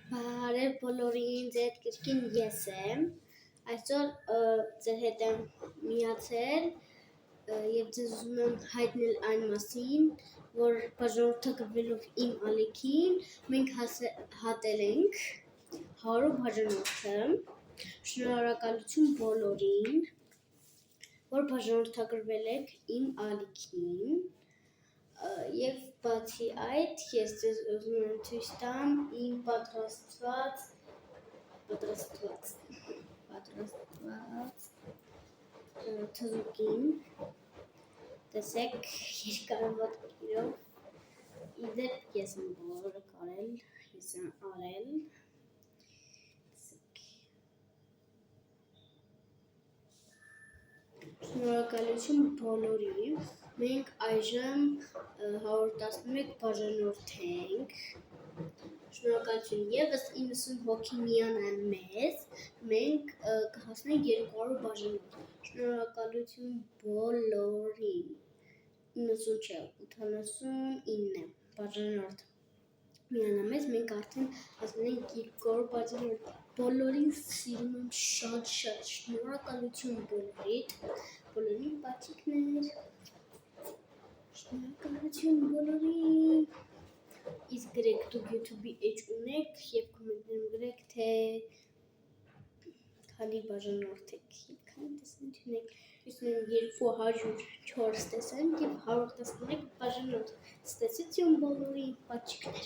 Բարև բոլորին, ձեր հետ կրկին ես եմ, այսօր ձեր հետ եմ միացել և ձեզ ուզում եմ հայտնել այն մասին, որ բաժանորդագրվելով իմ ալիքին, մենք հատել ենք 100 բաժանորդը, շնորհակալություն բոլորին, որ բաժանորդագրվել եք իմ ալիքին, և բացի այդ, ես ձեզ ուզում եմ ցույց տամ իմ պատրաստված թզուկին, տեսեք երկարավատներով, իդեպ ես եմ բոլորը կարել, ես եմ արել, շնորհակալություն բոլորին, մենք այժմ 111 բաժանորդ ենք, շնորհակալություն, ևս 90 հոգի միանան մեզ, մենք կհասնենք 200 բաժանորդ, շնորհակալություն բոլորին, 90 չէ, 89 բաժանորդ միանան մեզ, մենք արդեն հասնում ենք 200 բաժանորդ, բոլորին սիրում եմ շատ, շնորհակալություն բոլորին պաչիկներ, շնորհակալություն բոլորին, իսկ գրեք դուք YouTube-ի էջ ունեք և կոմենտներում գրեք, թե քանի բաժանորդ եք և քանի տեսանյութ ունեք, ես ունեմ 204 տեսանյութ և 111 բաժանորդ, ցտեսություն բոլորին, պաչիկներ,